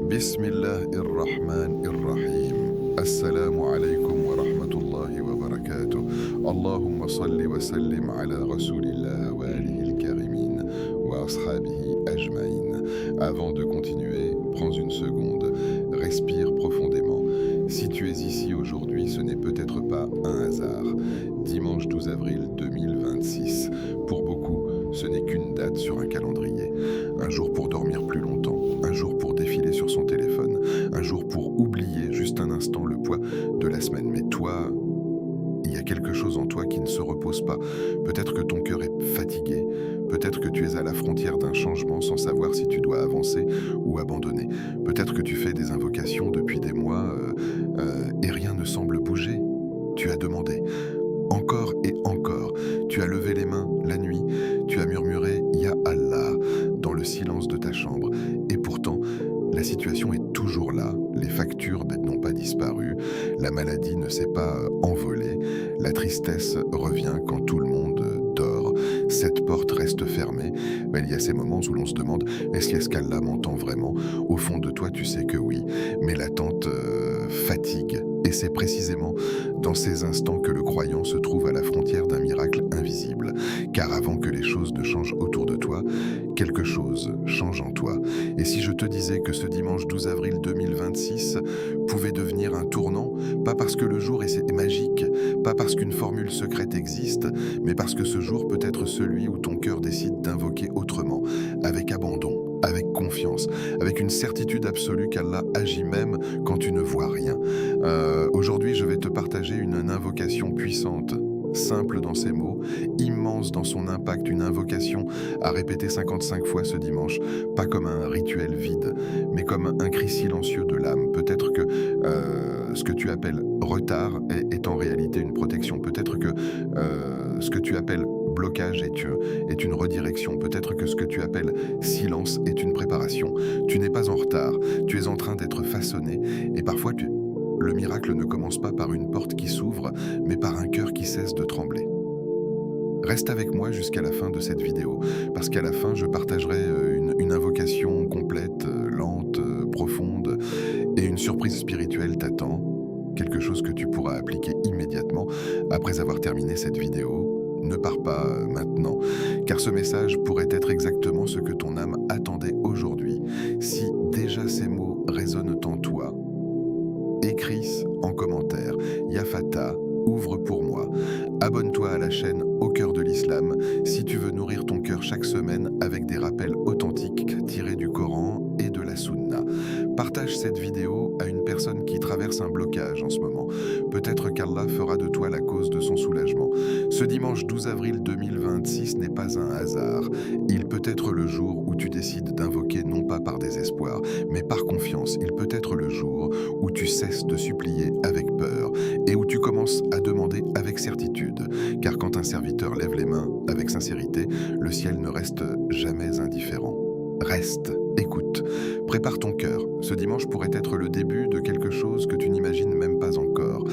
بسم الله الرحمن الرحيم. السلام عليكم ورحمة الله وبركاته. اللهم صل وسلم على رسول الله وآله الكريمين وأصحابه أجمعين. Avant de continuer, prends une seconde, respire profondément. Si tu es ici aujourd'hui, ce n'est peut-être pas un hasard. Dimanche 12 avril 2026. Pour beaucoup, ce n'est qu'une date sur un calendrier. Un jour pour dormir plus longtemps, un jour pour défiler sur son téléphone, un jour pour oublier juste un instant le poids de la semaine. Mais toi, il y a quelque chose en toi qui ne se repose pas. Peut-être que ton cœur est fatigué, peut-être que tu es à la frontière d'un changement sans savoir si tu dois avancer ou abandonner. Peut-être que tu fais des invocations depuis des mois et rien ne semble bouger. Tu as demandé encore et encore. Tu as levé les mains la nuit, tu as murmuré « Ya Allah » dans le silence de ta chambre. Et pourtant, la situation est toujours là, les factures n'ont pas disparu, la maladie ne s'est pas envolée, la tristesse revient quand tout le monde dort, cette porte reste fermée. Ben, il y a ces moments où l'on se demande « Est-ce qu'Allah m'entend vraiment ?» Au fond de toi, tu sais que oui, mais l'attente fatigue. Et c'est précisément dans ces instants que le croyant se trouve à la frontière d'un miracle invisible. Car avant que les choses ne changent autour de toi, quelque chose change en toi. Et si je te disais que ce dimanche 12 avril 2026 pouvait devenir un tournant, pas parce que le jour est magique, pas parce qu'une formule secrète existe, mais parce que ce jour peut être celui où ton cœur décide d'invoquer autrement, avec abandon, avec confiance, avec une certitude absolue qu'Allah agit même quand tu ne vois rien. Aujourd'hui, je vais te partager une invocation puissante, simple dans ses mots, immense dans son impact, une invocation à répéter 55 fois ce dimanche, pas comme un rituel vide, mais comme un cri silencieux de l'âme. Peut-être que ce que tu appelles retard est en réalité une protection. Peut-être que ce que tu appelles blocage est une redirection. Peut-être que ce que tu appelles silence est une préparation. Tu n'es pas en retard, tu es en train d'être façonné et parfois le miracle ne commence pas par une porte qui s'ouvre, mais par un cœur qui cesse de trembler. Reste avec moi jusqu'à la fin de cette vidéo, parce qu'à la fin, je partagerai une invocation complète, lente, profonde, et une surprise spirituelle t'attend, quelque chose que tu pourras appliquer immédiatement après avoir terminé cette vidéo. Ne pars pas maintenant, car ce message pourrait être exactement ce que ton âme attendait aujourd'hui. Si déjà ces mots résonnent en toi, écris en commentaire « Ya Fatah, ouvre pour moi ». Abonne-toi à la chaîne Au cœur de l'Islam si tu veux nourrir ton cœur chaque semaine avec des rappels authentiques tirés du Coran et de la Sunna. Partage cette vidéo à une personne qui traverse un blocage en ce moment. Peut-être qu'Allah fera de toi la cause de son soulagement. Ce dimanche 12 avril 2026 n'est pas un hasard. Il peut être le jour où tu décides d'invoquer non pas par désespoir, mais par confiance. Il peut être le jour où tu cesses de supplier avec peur et où tu commences à demander avec certitude. Car quand un serviteur lève les mains avec sincérité, le ciel ne reste jamais indifférent. Reste, écoute, prépare ton cœur. Ce dimanche pourrait être le début de quelque chose que tu n'imagines même pas encore.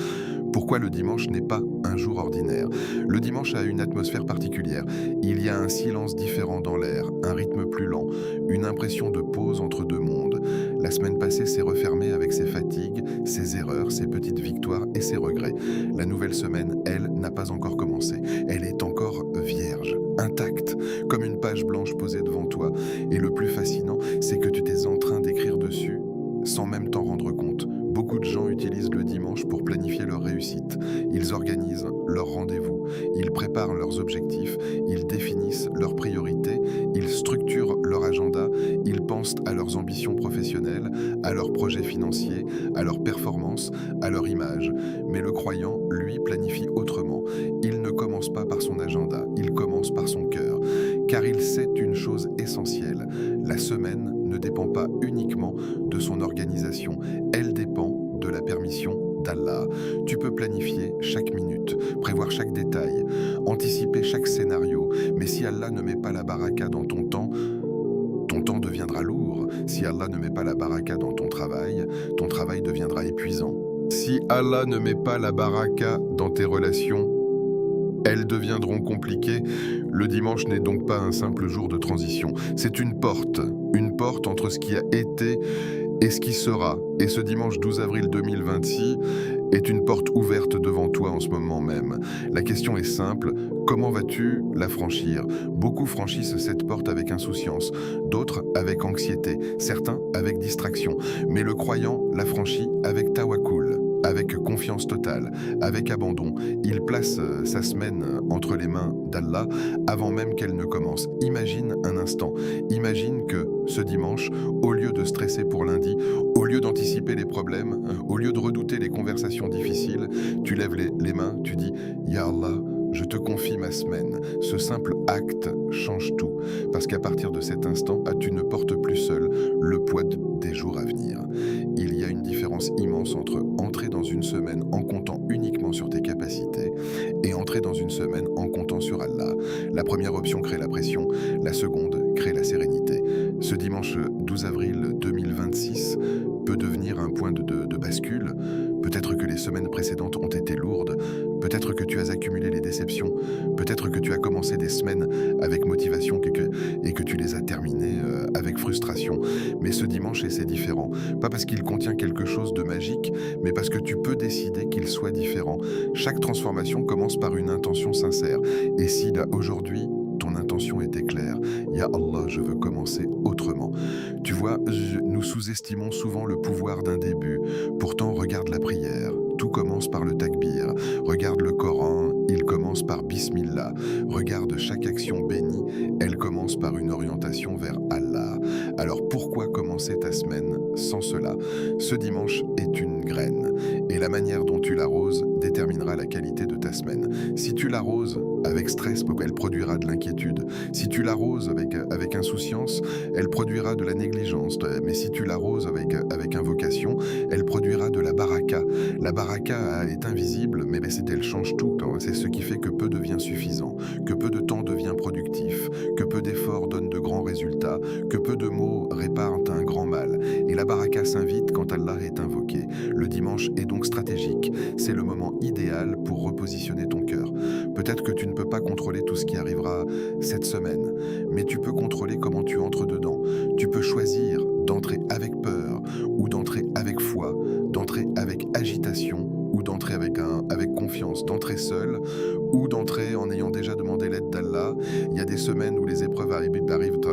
Pourquoi le dimanche n'est pas un jour ordinaire? Le dimanche a une atmosphère particulière. Il y a un silence différent dans l'air, un rythme plus lent, une impression de pause entre deux mondes. La semaine passée s'est refermée avec ses fatigues, ses erreurs, ses petites victoires et ses regrets. La nouvelle semaine, elle, n'a pas encore commencé. Elle est encore vierge, intacte, comme une page blanche posée devant toi. Et le plus fascinant, c'est que tu es en train d'écrire dessus sans même t'en rendre compte. Beaucoup de gens utilisent le dimanche pour planifier leur réussite. Ils organisent leurs rendez-vous, ils préparent leurs objectifs, ils définissent leurs priorités, ils structurent leur agenda, ils pensent à leurs ambitions professionnelles, à leurs projets financiers, à leurs performances, à leur image. Mais le croyant, lui, planifie autrement. Il ne commence pas par son agenda, il commence par son cœur. Car il sait une chose essentielle, la semaine ne dépend pas uniquement de son organisation, elle dépend de la permission d'Allah. Tu peux planifier chaque minute, prévoir chaque détail, anticiper chaque scénario, mais si Allah ne met pas la baraka dans ton temps deviendra lourd. Si Allah ne met pas la baraka dans ton travail deviendra épuisant. Si Allah ne met pas la baraka dans tes relations, elles deviendront compliquées. Le dimanche n'est donc pas un simple jour de transition. C'est une porte entre ce qui a été et ce qui sera. Et ce dimanche 12 avril 2026 est une porte ouverte devant toi en ce moment même. La question est simple, comment vas-tu la franchir? Beaucoup franchissent cette porte avec insouciance, d'autres avec anxiété, certains avec distraction. Mais le croyant la franchit avec tawakkul, avec confiance totale, avec abandon. Il place sa semaine entre les mains d'Allah avant même qu'elle ne commence. Imagine un instant, imagine que ce dimanche, au lieu de stresser pour lundi, au lieu d'anticiper les problèmes, au lieu de redouter les conversations difficiles, tu lèves les mains, tu dis « Ya Allah, je te confie ma semaine ». Ce simple acte change tout, parce qu'à partir de cet instant, tu ne portes plus seul le poids des jours à venir. Il y a une différence immense entre entrer dans une semaine en comptant uniquement sur tes capacités et entrer dans une semaine en comptant sur Allah. La première option crée la pression, la seconde crée la sérénité. Ce dimanche 12 avril 2026 peut devenir un point de bascule. Peut-être que les semaines précédentes ont été lourdes, peut-être que tu as accumulé les déceptions, peut-être que tu as commencé des semaines avec motivation et que tu les as terminées avec frustration. Mais ce dimanche, c'est différent. Pas parce qu'il contient quelque chose de magique, mais parce que tu peux décider qu'il soit différent. Chaque transformation commence par une intention sincère. Et si là, aujourd'hui, ton intention était claire, Ya Allah, je veux commencer autrement. Tu vois, nous sous-estimons souvent le pouvoir d'un début. Pourtant, regarde la prière. Tout commence par le takbir. Regarde le Coran, il commence par Bismillah. Regarde chaque action bénie, elle commence par une orientation vers Allah. Alors pourquoi commencer ta semaine sans cela? Ce dimanche est une graine, et la manière dont tu l'arroses déterminera la qualité de ta semaine. Si tu l'arroses avec stress, elle produira de l'inquiétude. Si tu l'arroses avec insouciance, elle produira de la négligence. Mais si tu l'arroses avec invocation, elle produira de la baraka. La baraka est invisible, mais elle change tout. C'est ce qui fait que peu devient suffisant, que peu de temps devient productif, que peu d'efforts donnent de grands résultats, que peu de mots réparent un grand mal. Et la baraka s'invite quand Allah est invoqué. Le dimanche est donc stratégique. C'est le moment idéal pour repositionner ton cœur. Peut-être que tu ne peux pas contrôler tout ce qui arrivera cette semaine, mais tu peux contrôler comment tu entres dedans. Tu peux choisir d'entrer avec peur ou d'entrer avec foi, d'entrer avec agitation ou d'entrer avec confiance, d'entrer seul ou d'entrer en ayant déjà demandé l'aide d'Allah. Il y a des semaines où les épreuves arrivent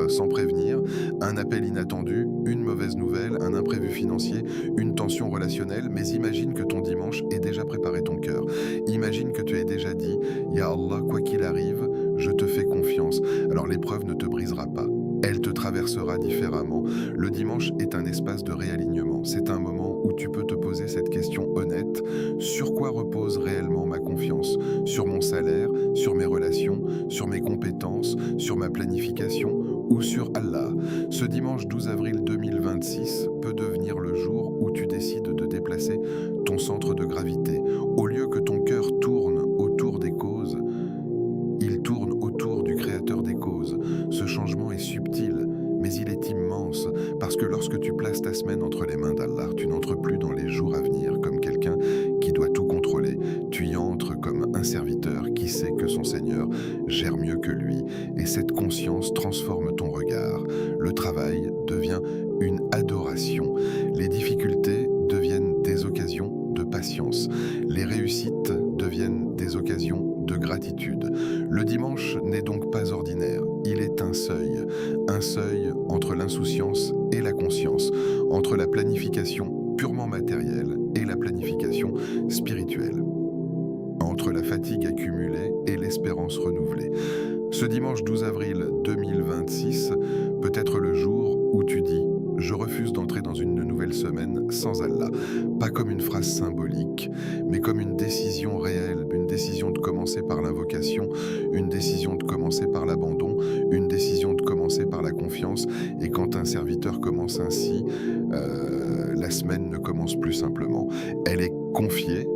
sans prévenir, un appel inattendu, une mauvaise nouvelle, un imprévu financier, une tension relationnelle, mais imagine que ton dimanche ait déjà préparé ton cœur. Imagine que tu aies déjà dit « Ya Allah, quoi qu'il arrive, je te fais confiance ». Alors l'épreuve ne te brisera pas. Elle te traversera différemment. Le dimanche est un espace de réalignement. C'est un moment où tu peux te poser cette question honnête. Sur quoi repose réellement ma confiance? Sur mon salaire, sur mes relations, sur mes compétences, sur ma planification ou sur Allah? Ce dimanche 12 avril 2026 peut devenir le jour où tu décides de déplacer ton centre de gravité. Au lieu que ton cœur tourne autour des causes, il tourne autour du créateur des causes. Ce changement est subtil, mais il est immense, parce que lorsque tu places ta semaine entre les mains d'Allah, tu n'entres plus dans les jours à venir comme quelqu'un qui doit tout contrôler. Tu y entres comme un serviteur qui sait que son Seigneur gère mieux que lui, et cette conscience transforme ton regard. Le travail devient une adoration. Les difficultés deviennent des occasions de patience. Les réussites deviennent des occasions de gratitude. Le dimanche n'est donc pas ordinaire, il est un seuil entre l'insouciance et la conscience, entre la planification purement matérielle et la planification spirituelle, entre la fatigue accumulée et l'espérance renouvelée. Ce dimanche 12 avril 2026 peut être le jour où tu dis « Je refuse d'entrer dans une nouvelle semaine sans Allah ». Pas comme une phrase symbolique, mais comme une décision réelle, une décision de commencer par l'invocation, une décision de commencer par l'abandon, une décision de commencer par la confiance. Et quand un serviteur commence ainsi, la semaine ne commence plus simplement. Elle est confiée.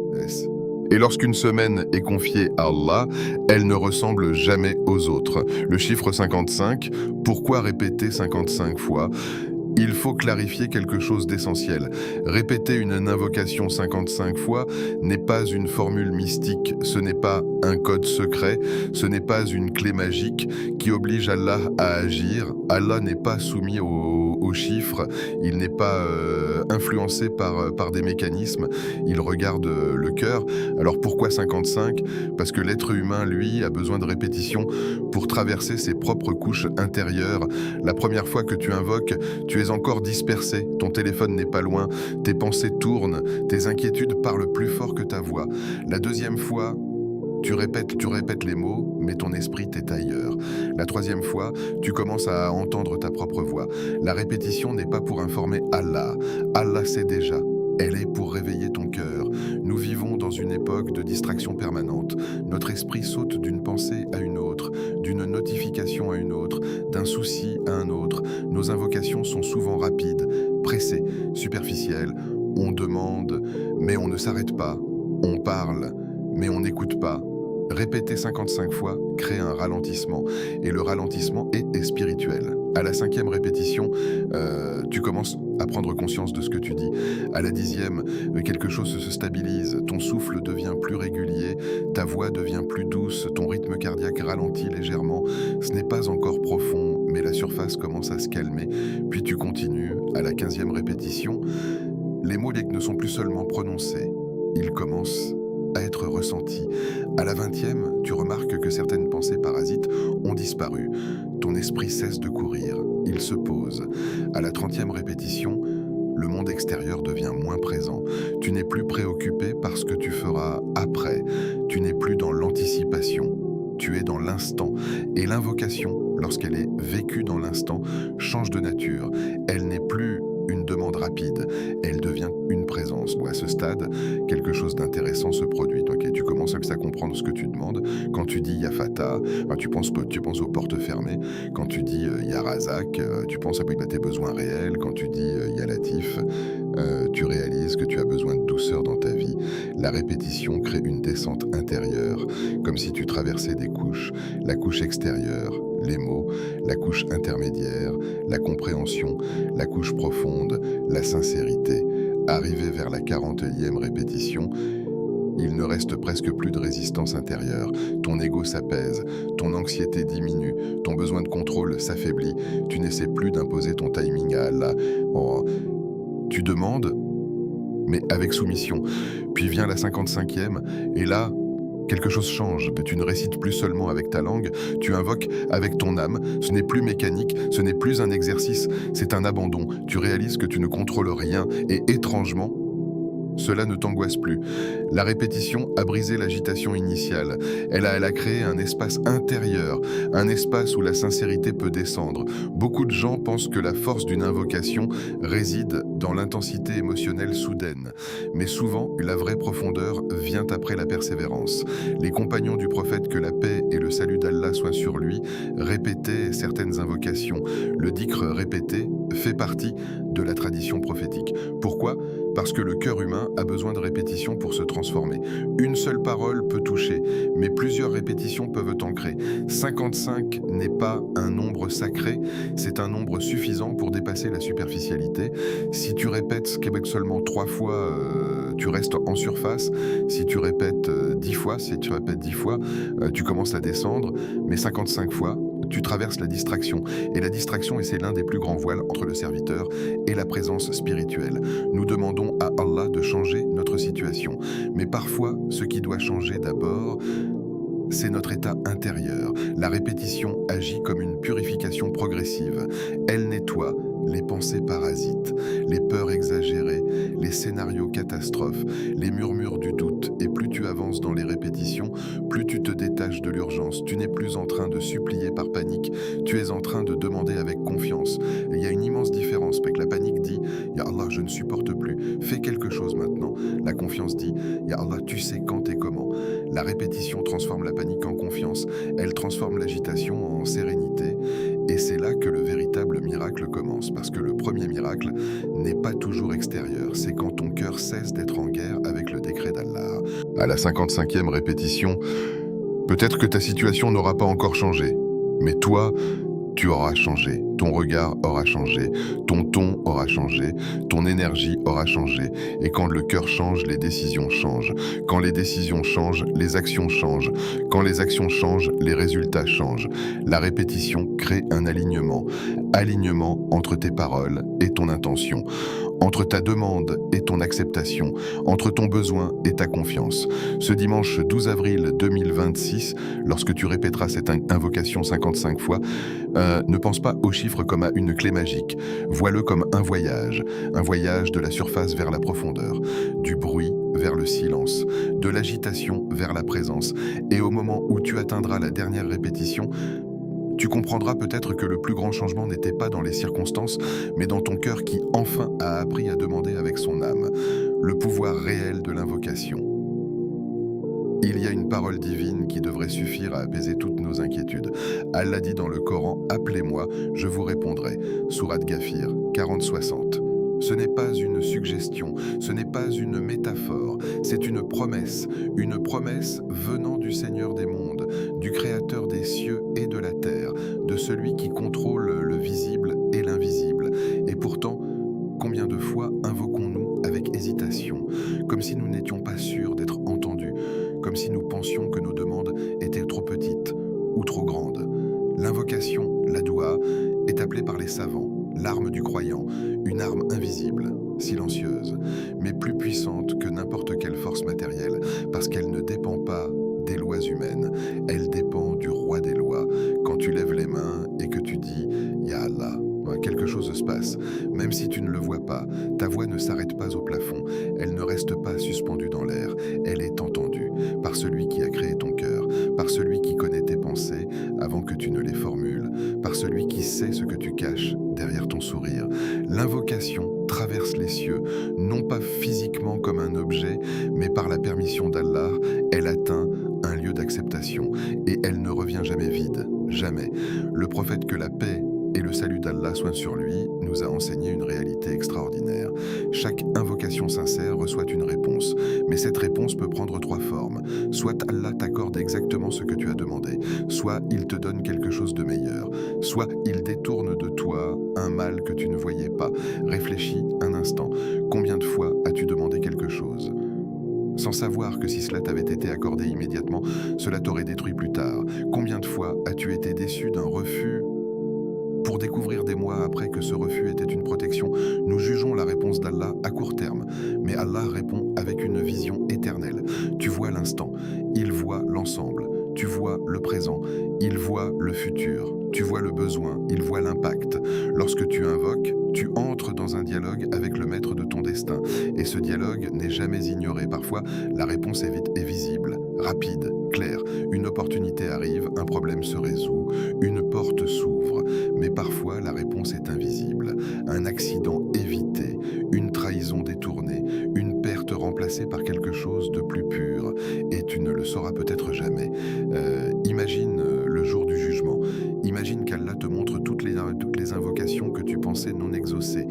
Et lorsqu'une semaine est confiée à Allah, elle ne ressemble jamais aux autres. Le chiffre 55, pourquoi répéter 55 fois? Il faut clarifier quelque chose d'essentiel. Répéter une invocation 55 fois n'est pas une formule mystique, ce n'est pas un code secret, ce n'est pas une clé magique qui oblige Allah à agir. Allah n'est pas soumis aux chiffres, il n'est pas influencé par des mécanismes, il regarde le cœur. Alors pourquoi 55? Parce que l'être humain, lui, a besoin de répétition pour traverser ses propres couches intérieures. La première fois que tu invoques, tu es encore dispersé, ton téléphone n'est pas loin, tes pensées tournent, tes inquiétudes parlent plus fort que ta voix. La deuxième fois, tu répètes les mots, mais ton esprit t'est ailleurs. La troisième fois, tu commences à entendre ta propre voix. La répétition n'est pas pour informer Allah. Allah sait déjà. Elle est pour réveiller ton cœur. Nous vivons dans une époque de distraction permanente. Notre esprit saute d'une pensée à une autre, d'une notification à une autre, d'un souci à un autre. Nos invocations sont souvent rapides, pressées, superficielles. On demande, mais on ne s'arrête pas. On parle, mais on n'écoute pas. Répéter 55 fois crée un ralentissement, et le ralentissement est spirituel. À la 5e répétition, tu commences à prendre conscience de ce que tu dis. À la 10e, quelque chose se stabilise, ton souffle devient plus régulier, ta voix devient plus douce, ton rythme cardiaque ralentit légèrement. Ce n'est pas encore profond, mais la surface commence à se calmer. Puis tu continues. À la 15e répétition, les mots ne sont plus seulement prononcés, ils commencent à être ressentis. À la 20e, tu remarques que certaines pensées parasites ont disparu. Ton esprit cesse de courir, il se pose. À la 30e répétition, le monde extérieur devient moins présent. Tu n'es plus préoccupé par ce que tu feras après. Tu n'es plus dans l'anticipation. Tu es dans l'instant. Et l'invocation, lorsqu'elle est vécue dans l'instant, change de nature. Elle n'est plus une demande rapide, elle devient une présence. À ce stade, quelque chose d'intéressant se produit. Okay, tu commences à comprendre ce que tu demandes. Quand tu dis Ya Fatah, tu penses aux portes fermées. Quand tu dis Ya Razak, tu penses à tes besoins réels. Quand tu dis Ya Latif, tu réalises que tu as besoin de douceur dans ta vie. La répétition crée une descente intérieure, comme si tu traversais des couches. La couche extérieure, les mots, la couche intermédiaire, la compréhension, la couche profonde, la sincérité. Arrivé vers la 40e répétition, il ne reste presque plus de résistance intérieure. Ton ego s'apaise, ton anxiété diminue, ton besoin de contrôle s'affaiblit. Tu n'essaies plus d'imposer ton timing à Allah. Tu demandes, mais avec soumission. Puis vient la 55e, et là, quelque chose change. Tu ne récites plus seulement avec ta langue, tu invoques avec ton âme. Ce n'est plus mécanique, ce n'est plus un exercice, c'est un abandon. Tu réalises que tu ne contrôles rien, et étrangement, cela ne t'angoisse plus. La répétition a brisé l'agitation initiale. Elle a créé un espace intérieur, un espace où la sincérité peut descendre. Beaucoup de gens pensent que la force d'une invocation réside dans l'intensité émotionnelle soudaine. Mais souvent, la vraie profondeur vient après la persévérance. Les compagnons du prophète, que la paix et le salut d'Allah soient sur lui, répétaient certaines invocations. Le dhikr répété fait partie de la tradition prophétique. Pourquoi ? Parce que le cœur humain a besoin de répétition pour se transformer. Une seule parole peut toucher, mais plusieurs répétitions peuvent ancrer. 55 n'est pas un nombre sacré, c'est un nombre suffisant pour dépasser la superficialité. Si tu répètes Québec seulement 3 fois, tu restes en surface. Si tu répètes 10 fois, tu commences à descendre, mais 55 fois, tu traverses la distraction. Et la distraction, c'est l'un des plus grands voiles entre le serviteur et la présence spirituelle. Nous demandons à Allah de changer notre situation. Mais parfois, ce qui doit changer d'abord, c'est notre état intérieur. La répétition agit comme une purification progressive. Elle nettoie les pensées parasites, les peurs exagérées, les scénarios catastrophes, les murmures du doute. Et plus tu avances dans les répétitions, plus tu te détaches de l'urgence. Tu n'es plus en train de supplier par panique, tu es en train de demander avec confiance. Et il y a une immense différence, parce que la panique dit « Ya Allah, je ne supporte plus, fais quelque chose maintenant ». La confiance dit « Ya Allah, tu sais quand et comment ». La répétition transforme la panique en confiance, elle transforme l'agitation en sérénité. Et c'est là que le véritable miracle commence, parce que le premier miracle n'est pas toujours extérieur, c'est quand ton cœur cesse d'être en guerre avec le décret d'Allah. À la 55e répétition, peut-être que ta situation n'aura pas encore changé, mais toi, tu auras changé, ton regard aura changé, ton ton aura changé, ton énergie aura changé. Et quand le cœur change, les décisions changent. Quand les décisions changent, les actions changent. Quand les actions changent, les résultats changent. La répétition crée un alignement. Alignement entre tes paroles et ton intention, entre ta demande et ton acceptation, entre ton besoin et ta confiance. Ce dimanche 12 avril 2026, lorsque tu répéteras cette invocation 55 fois, ne pense pas aux chiffres comme à une clé magique. Vois-le comme un voyage de la surface vers la profondeur, du bruit vers le silence, de l'agitation vers la présence. Et au moment où tu atteindras la dernière répétition, tu comprendras peut-être que le plus grand changement n'était pas dans les circonstances, mais dans ton cœur qui enfin a appris à demander avec son âme, le pouvoir réel de l'invocation. Il y a une parole divine qui devrait suffire à apaiser toutes nos inquiétudes. Allah dit dans le Coran, « Appelez-moi, je vous répondrai » Sourate Ghafir 40-60. Ce n'est pas une suggestion, ce n'est pas une métaphore, c'est une promesse venant du Seigneur des mondes, du Créateur des cieux et de la terre, de celui qui contrôle le visible et l'invisible. Et pourtant, combien de fois invoquons-nous avec hésitation, comme si nous n'étions pas sûrs d'être entendus, comme si nous pensions que nos demandes étaient trop petites ou trop grandes. L'invocation, la doua, est appelée par les savants l'arme du croyant, une arme invisible, silencieuse, mais plus puissante que n'importe quelle force matérielle, parce qu'elle ne dépend pas des lois humaines, elle dépend du roi des lois. Quand tu lèves les mains et que tu dis « Ya Allah », quelque chose se passe. Même si tu ne le vois pas, ta voix ne s'arrête pas au plafond, elle ne reste pas suspendue dans l'air, elle est entendue par celui qui a créé ton cœur, par celui qui connaît tes pensées avant que tu ne les formules, par celui qui sait ce que tu caches derrière ton sourire. L'invocation traverse les cieux, non pas physiquement comme un objet, mais par la permission d'Allah, elle atteint un lieu d'acceptation et elle ne revient jamais vide, jamais. Le prophète, que la paix et le salut d'Allah soit sur lui, nous a enseigné une réalité extraordinaire. Chaque invocation sincère reçoit une réponse, mais cette réponse peut prendre trois formes. Soit Allah t'accorde exactement ce que tu as demandé, soit il te donne quelque chose de meilleur, soit il détourne de toi un mal que tu ne voyais pas. Réfléchis un instant, combien de fois as-tu demandé quelque chose sans savoir que si cela t'avait été accordé immédiatement, cela t'aurait détruit plus tard? Combien de fois as-tu été déçu d'un refus pour découvrir des mois après que ce refus était une protection? Nous jugeons la réponse d'Allah à court terme, mais Allah répond avec une vision éternelle. Tu vois l'instant, il voit l'ensemble, tu vois le présent, il voit le futur, tu vois le besoin, il voit l'impact. Lorsque tu invoques, tu entres dans un dialogue avec le maître de ton destin, et ce dialogue n'est jamais ignoré. Parfois, la réponse est visible, rapide, claire. Une opportunité arrive, un problème se résout, une porte s'ouvre. Mais parfois, la réponse est invisible. Un accident évité, une trahison détournée, une perte remplacée par quelque chose de plus pur. Et tu ne le sauras peut-être jamais. Imagine le jour du jugement. Imagine qu'Allah te montre toutes les invocations que tu pensais non exaucées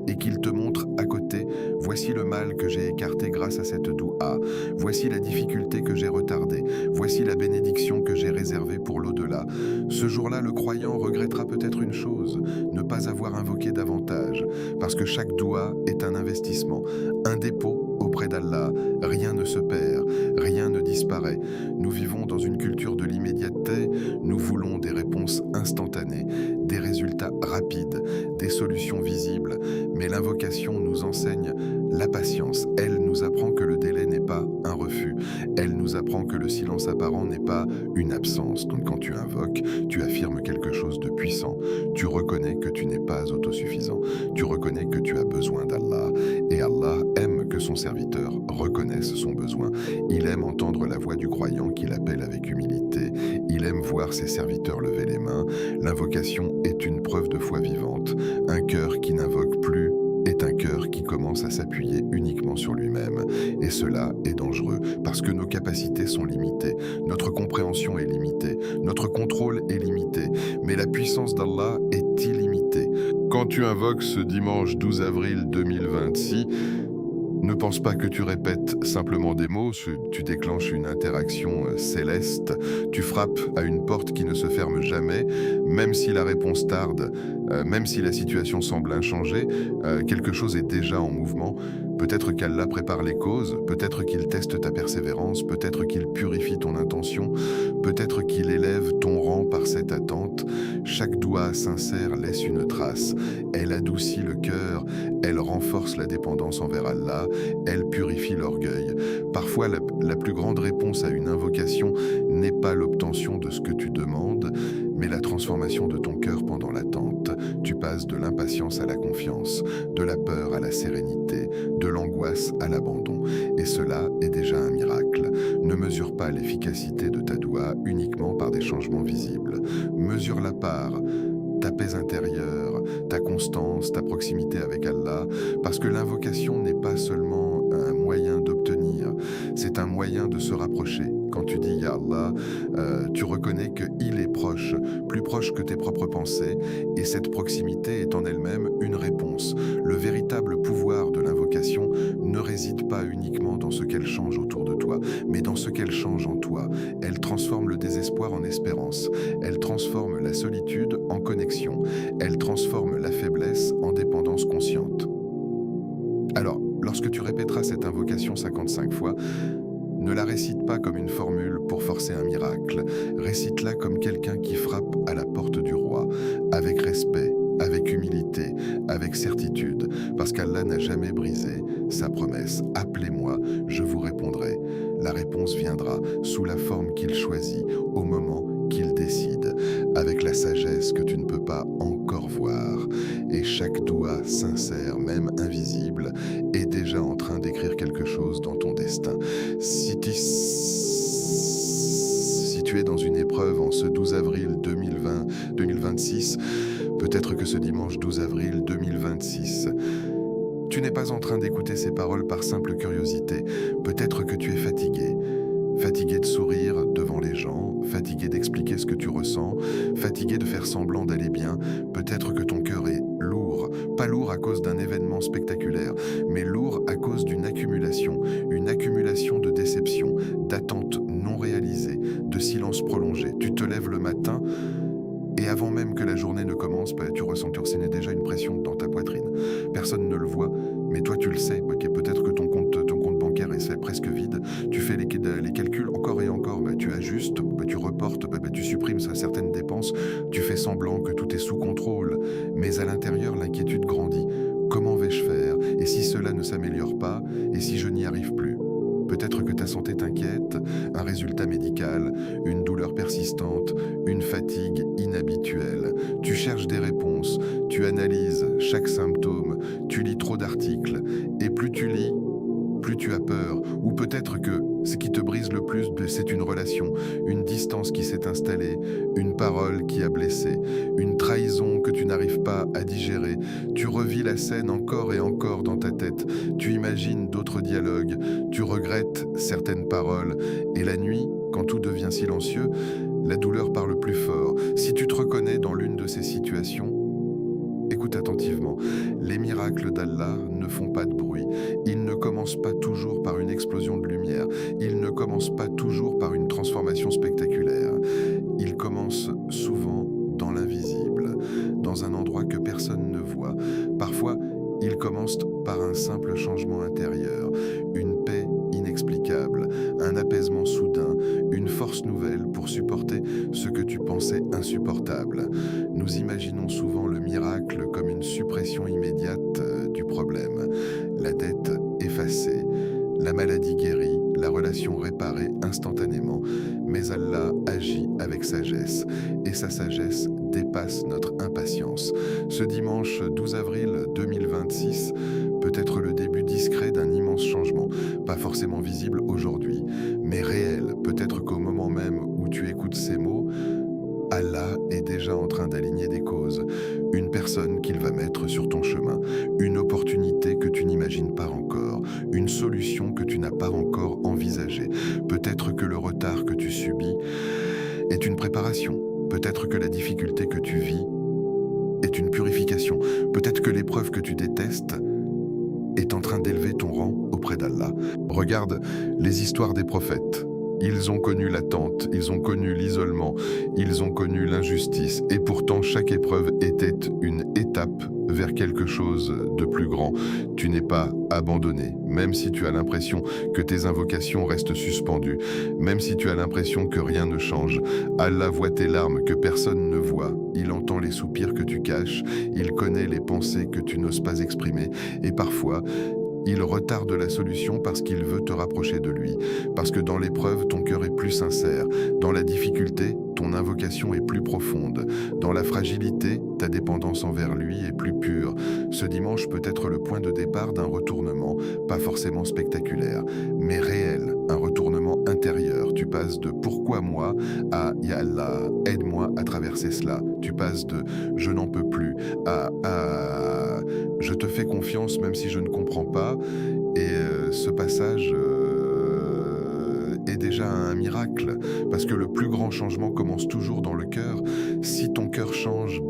et qu'il te montre à côté, voici le mal que j'ai écarté grâce à cette doua, voici la difficulté que j'ai retardée, voici la bénédiction que j'ai réservée pour l'au-delà. Ce jour-là, le croyant regrettera peut-être une chose, ne pas avoir invoqué davantage, parce que chaque doua est un investissement, un dépôt auprès d'Allah. Rien ne se perd, rien ne disparaît. Nous vivons dans une culture de l'immédiateté, nous voulons des réponses instantanées, des résultats rapides, des solutions visibles, mais l'invocation nous enseigne la patience. Elle nous apprend que le délai n'est pas un refus, elle nous apprend que le silence apparent n'est pas une absence. Donc quand tu invoques, tu affirmes quelque chose de puissant, tu reconnais que tu n'es pas autosuffisant, tu reconnais que tu as besoin d'Allah, et Allah aime que son serviteur reconnaisse son besoin. Il aime entendre la voix du croyant qui l'appelle avec humilité, il aime voir ses serviteurs lever les mains. L'invocation est une preuve de foi vivante. Un cœur qui n'invoque plus est un cœur qui commence à s'appuyer uniquement sur lui-même. Et cela est dangereux parce que nos capacités sont limitées, notre compréhension est limitée, notre contrôle est limité, mais la puissance d'Allah est illimitée. Quand tu invoques ce dimanche 12 avril 2026, Ne pense pas que tu répètes simplement des mots, tu déclenches une interaction céleste, tu frappes à une porte qui ne se ferme jamais, même si la réponse tarde, même si la situation semble inchangée, quelque chose est déjà en mouvement. Peut-être qu'Allah prépare les causes, peut-être qu'il teste ta persévérance, peut-être qu'il purifie ton intention, peut-être qu'il élève ton rang par cette attente. Chaque doigt sincère laisse une trace, elle adoucit le cœur, elle renforce la dépendance envers Allah, elle purifie l'orgueil. Parfois, la plus grande réponse à une invocation n'est pas l'obtention de ce que tu demandes, mais la transformation de ton cœur pendant l'attente. Tu passes de l'impatience à la confiance, de la peur à la sérénité, de l'angoisse à l'abandon. Et cela est déjà un miracle. Ne mesure pas l'efficacité de ta doua uniquement par des changements visibles. Mesure-la par ta paix intérieure, ta constance, ta proximité avec Allah, parce que l'invocation n'est pas seulement un moyen d'obtenir, c'est un moyen de se rapprocher. Quand tu dis Ya Allah, tu reconnais qu'il est proche, plus proche que tes propres pensées, et cette proximité est en elle-même une réponse. Le véritable pouvoir de l'invocation ne réside pas uniquement dans ce qu'elle change autour de toi, mais dans ce qu'elle change en toi. Elle transforme le désespoir en espérance, elle transforme la solitude en connexion, elle transforme la faiblesse en dépendance consciente. Alors, lorsque tu répéteras cette invocation 55 fois, ne la récite pas comme une formule pour forcer un miracle, récite-la comme quelqu'un qui frappe à la porte du roi, avec respect, avec humilité, avec certitude, parce qu'Allah n'a jamais brisé sa promesse. Appelez-moi, je vous répondrai. La réponse viendra sous la forme qu'il choisit, au moment qu'il décide, avec la sagesse que tu ne peux pas encore voir. Et chaque doigt sincère, même invisible, est déjà en train d'écrire quelque chose dans ton destin. Si tu es dans une épreuve en ce 12 avril 2026, peut-être que ce dimanche 12 avril 2026, tu n'es pas en train d'écouter ces paroles par simple curiosité. Peut-être que tu es fatigué. Fatigué de sourire devant les gens, fatigué d'expliquer ce que tu ressens, fatigué de faire semblant d'aller bien. Peut-être que ton cœur est lourd, pas lourd à cause d'un événement spectaculaire, mais lourd à cause d'une accumulation de déceptions, d'attentes non réalisées, de silences prolongés. Tu te lèves le matin et avant même que la journée ne commence, tu ressens déjà une pression dans ta poitrine. Personne ne le voit, mais toi tu le sais. Peut-être que ton compte bancaire est presque vide. Tu fais les calculs encore et encore. Tu ajustes, tu reportes, tu supprimes certaines dépenses. Tu fais semblant que tout est sous contrôle. Mais à l'intérieur, l'inquiétude grandit. Comment vais-je faire? Et si cela ne s'améliore pas? Et si je n'y arrive plus? Peut-être que ta santé t'inquiète, un résultat médical, une douleur persistante, une fatigue inhabituelle. Tu cherches des réponses, tu analyses chaque symptôme, tu lis trop d'articles, et plus tu lis, plus tu as peur. Ou peut-être que ce qui te brise le plus, c'est une relation, une distance qui s'est installée, une parole qui a blessé, une trahison que tu n'arrives pas à digérer. Tu revis la scène encore et encore dans ta tête. Tu imagines d'autres dialogues, tu regrettes certaines paroles. Et la nuit, quand tout devient silencieux, la douleur parle plus fort. Si tu te reconnais dans l'une de ces situations, écoute attentivement. Les miracles d'Allah ne font pas de bruit. Ils ne commencent pas toujours par une explosion de lumière. Ils ne commencent pas toujours par une transformation spectaculaire. Ils commencent souvent dans l'invisible, dans un endroit que personne ne voit. Parfois, ils commencent par un simple changement intérieur, une paix inexplicable, un apaisement soudain, une force nouvelle pour supporter ce que tu pensais insupportable. Nous imaginons souvent le miracle comme une suppression immédiate du problème, la dette effacée, la maladie guérie, la relation réparée instantanément. Mais Allah agit avec sagesse, et sa sagesse dépasse notre impatience. Ce dimanche 12 avril 2026 peut être le début discret d'un immense changement, pas forcément visible aujourd'hui, mais réel. Peut-être qu'au moment même où tu écoutes ces mots, Allah est déjà en train d'aligner des causes, une personne qu'il va mettre sur ton chemin, une opportunité que tu n'imagines pas encore, une solution que tu n'as pas encore envisagée. Peut-être que le retard que tu subis est une préparation, peut-être que la difficulté que tu vis est une purification, peut-être que l'épreuve que tu détestes est en train d'élever ton rang auprès Regarde les histoires des prophètes. Ils ont connu l'attente, ils ont connu l'isolement, ils ont connu l'injustice, et pourtant chaque épreuve était une étape vers quelque chose de plus grand. Tu n'es pas abandonné, même si tu as l'impression que tes invocations restent suspendues, même si tu as l'impression que rien ne change. Allah voit tes larmes que personne ne voit, il entend les soupirs que tu caches, il connaît les pensées que tu n'oses pas exprimer, et parfois, il retarde la solution parce qu'il veut te rapprocher de lui, parce que dans l'épreuve, ton cœur est plus sincère, dans la difficulté, ton invocation est plus profonde, dans la fragilité, ta dépendance envers lui est plus pure. Ce dimanche peut être le point de départ d'un retournement, pas forcément spectaculaire, mais réel, un retournement intérieur. Tu passes de « pourquoi moi » à « Ya Allah, aide-moi à traverser cela ». Tu passes de « je n'en peux plus » à « je te fais confiance même si je ne comprends pas ». Et ce passage est déjà un miracle, parce que le plus grand changement commence toujours dans le cœur. Si ton cœur change,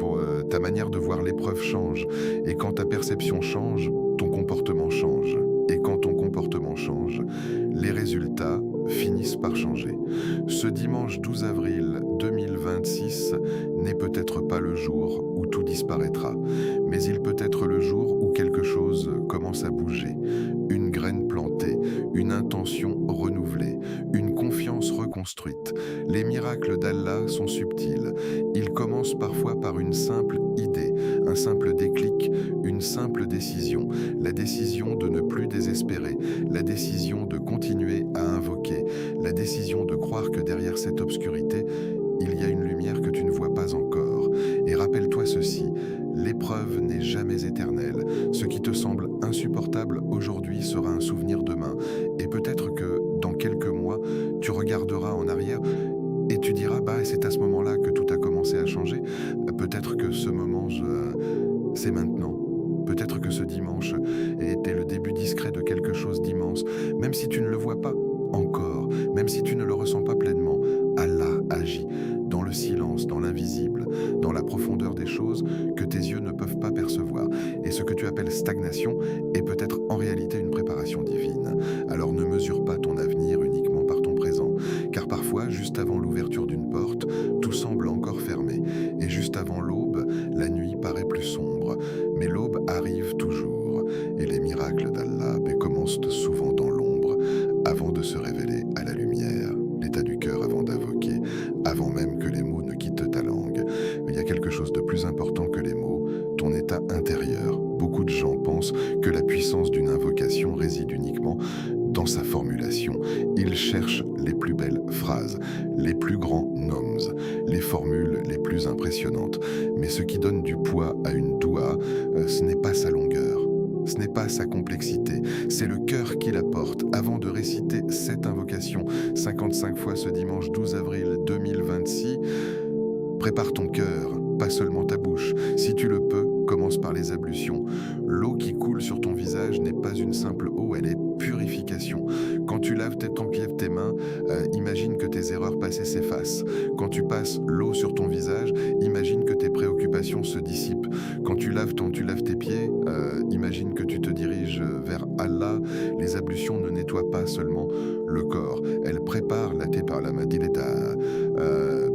ta manière de voir l'épreuve change. Et quand ta perception change, ton comportement change. Et quand ton comportement change, les résultats finissent par changer. Ce dimanche 12 avril 2026 n'est peut-être pas le jour où tout disparaîtra, mais il peut être le jour où quelque chose commence à bouger. Une graine plantée, une intention renouvelée, une confiance reconstruite. Les miracles d'Allah sont subtils. Ils commencent parfois par une simple idée, un simple déclic, une simple décision. La décision de ne plus désespérer, la décision de continuer à invoquer, la décision de croire que derrière cette obscurité, il y a une lumière que tu ne vois pas encore. Et rappelle-toi ceci, l'épreuve n'est jamais éternelle. Ce qui te semble insupportable aujourd'hui sera un souvenir demain. Et peut-être que dans quelques mois, tu regarderas en arrière et tu diras, c'est à ce moment-là que tout a commencé à changer. Peut-être que ce moment, c'est maintenant. Peut-être que ce dimanche était le début discret de quelque chose d'immense. Même si tu ne le vois pas encore, même si tu ne le ressens pas pleinement, Allah agit dans le silence, dans l'invisible, dans la profondeur des choses que tes yeux ne peuvent pas percevoir. Et ce que tu appelles stagnation est peut-être en réalité une préparation divine. Alors ne mesure pas ton avenir uniquement par ton présent, car parfois, juste avant l'ouverture d'une porte, tout semble encore fermé. Et juste avant l'aube, la nuit paraît plus sombre. Mais l'aube arrive toujours. Et les miracles d'Allah commencent souvent dans l'ombre, avant de se révéler à la lumière. L'état du cœur avant d'invoquer, avant même que les mots ne quittent ta langue. Mais il y a quelque chose de plus important que les mots, ton état intérieur. Beaucoup de gens pensent que la puissance d'une invocation réside uniquement dans sa formulation. Ils cherchent les plus belles phrases, les plus grands noms, les formules les plus impressionnantes. Mais ce qui donne du poids à une doua, ce n'est pas sa longueur. Ce n'est pas sa complexité, c'est le cœur qui la porte. Avant de réciter cette invocation 55 fois ce dimanche 12 avril 2026, prépare ton cœur, pas seulement ta bouche. Si tu le peux, commence par les ablutions. L'eau qui coule sur ton visage n'est pas une simple eau, elle est purification. Quand tu laves ton pied, tes mains, imagine que tes erreurs passées s'effacent. Quand tu passes l'eau sur ton visage, imagine que tes préoccupations se dissipent. Quand tu laves tes pieds, imagine que tu te diriges vers Allah. Les ablutions ne nettoient pas seulement le corps, elles préparent la madileta.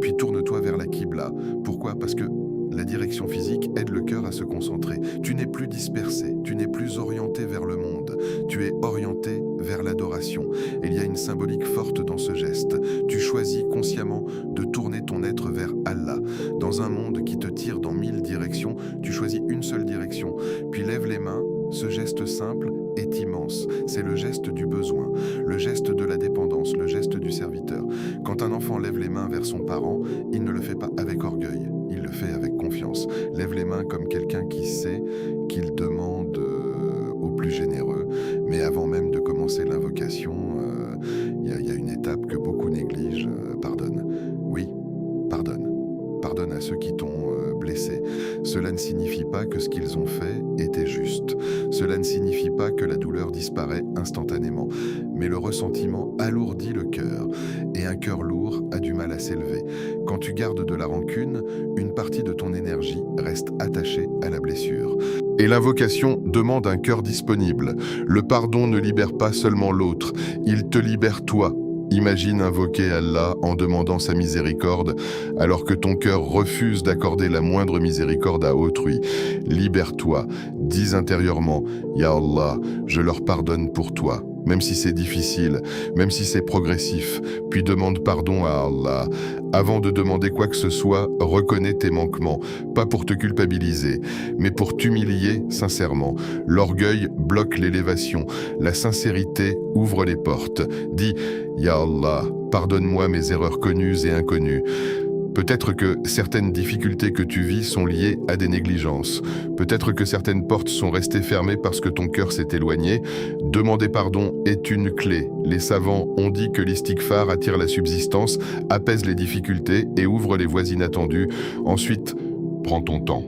Puis tourne-toi vers la Qibla. Pourquoi ? Parce que la direction physique aide le cœur à se concentrer. Tu n'es plus dispersé, tu n'es plus orienté vers le monde, tu es orienté vers l'adoration. Et il y a une symbolique forte dans ce geste. Tu choisis consciemment de tourner ton être vers Allah. Dans un monde qui te tire dans 1000 directions, tu choisis une seule direction. Puis lève les mains. Ce geste simple est immense. C'est le geste du besoin, le geste de la dépendance, le geste du serviteur. Quand un enfant lève les mains vers son parent, il ne le fait pas avec orgueil, il le fait avec confiance. Lève les mains comme quelqu'un qui sait qu'il demande au plus généreux. Mais avant même de commencer l'invocation, il y a une étape que beaucoup négligent. Pardonne. Oui, pardonne. Pardonne à ceux qui t'ont Cela ne signifie pas que ce qu'ils ont fait était juste. Cela ne signifie pas que la douleur douleur disparaît instantanément. Mais le ressentiment alourdit le cœur, et un cœur lourd a du mal à s'élever. Quand tu gardes de la rancune, une partie de ton énergie reste attachée à la blessure. Et l'invocation demande un cœur disponible. Le pardon ne libère pas seulement l'autre, il te libère toi. Imagine invoquer Allah en demandant sa miséricorde alors que ton cœur refuse d'accorder la moindre miséricorde à autrui. Libère-toi, dis intérieurement « Ya Allah, je leur pardonne pour toi ». Même si c'est difficile, même si c'est progressif, puis demande pardon à Allah. Avant de demander quoi que ce soit, reconnais tes manquements, pas pour te culpabiliser, mais pour t'humilier sincèrement. L'orgueil bloque l'élévation, la sincérité ouvre les portes. Dis « Ya Allah, pardonne-moi mes erreurs connues et inconnues ». Peut-être que certaines difficultés que tu vis sont liées à des négligences. Peut-être que certaines portes sont restées fermées parce que ton cœur s'est éloigné. Demander pardon est une clé. Les savants ont dit que l'istighfar attire la subsistance, apaise les difficultés et ouvre les voies inattendues. Ensuite, prends ton temps.